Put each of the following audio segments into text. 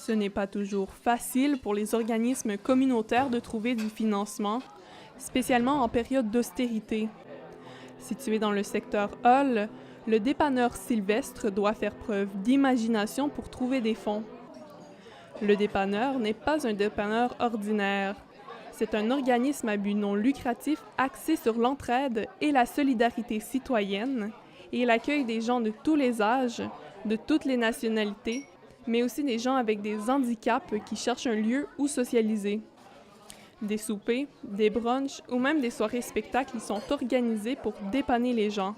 Ce n'est pas toujours facile pour les organismes communautaires de trouver du financement, spécialement en période d'austérité. Situé dans le secteur Hall, le dépanneur Sylvestre doit faire preuve d'imagination pour trouver des fonds. Le dépanneur n'est pas un dépanneur ordinaire. C'est un organisme à but non lucratif axé sur l'entraide et la solidarité citoyenne, et il accueille des gens de tous les âges, de toutes les nationalités, mais aussi des gens avec des handicaps qui cherchent un lieu où socialiser. Des soupers, des brunchs ou même des soirées spectacles y sont organisés pour dépanner les gens.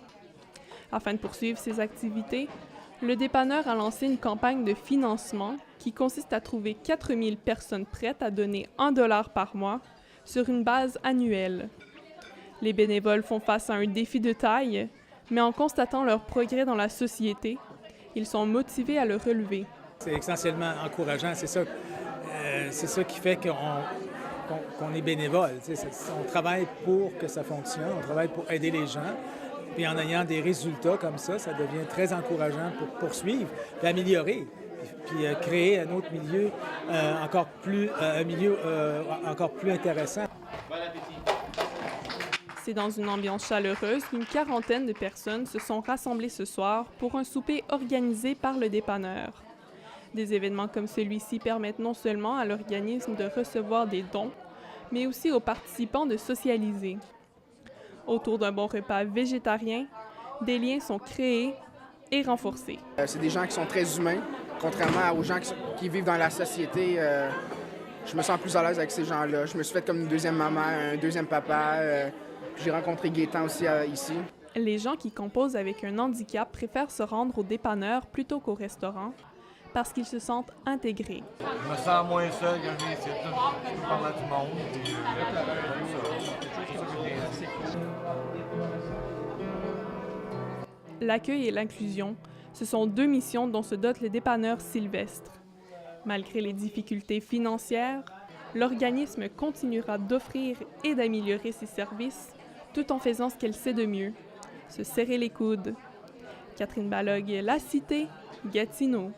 Afin de poursuivre ces activités, le dépanneur a lancé une campagne de financement qui consiste à trouver 4000 personnes prêtes à donner $1 par mois sur une base annuelle. Les bénévoles font face à un défi de taille, mais en constatant leur progrès dans la société, ils sont motivés à le relever. C'est essentiellement encourageant, c'est ça qui fait qu'on est bénévole. On travaille pour que ça fonctionne, on travaille pour aider les gens. Puis en ayant des résultats comme ça devient très encourageant pour poursuivre, puis améliorer, puis créer un autre milieu, encore plus intéressant. Bon appétit! C'est dans une ambiance chaleureuse qu'une quarantaine de personnes se sont rassemblées ce soir pour un souper organisé par le dépanneur. Des événements comme celui-ci permettent non seulement à l'organisme de recevoir des dons, mais aussi aux participants de socialiser. Autour d'un bon repas végétarien, des liens sont créés et renforcés. C'est des gens qui sont très humains, contrairement aux gens qui vivent dans la société. Je me sens plus à l'aise avec ces gens-là. Je me suis fait comme une deuxième maman, un deuxième papa. J'ai rencontré Gaétan aussi ici. Les gens qui composent avec un handicap préfèrent se rendre au dépanneur plutôt qu'au restaurant parce qu'ils se sentent intégrés. Je me sens moins seul quand je viens ici. Je peux parler à tout le monde. L'accueil et l'inclusion, ce sont deux missions dont se dote le dépanneur Sylvestre. Malgré les difficultés financières, l'organisme continuera d'offrir et d'améliorer ses services tout en faisant ce qu'elle sait de mieux, se serrer les coudes. Catherine Balog, La Cité, Gatineau.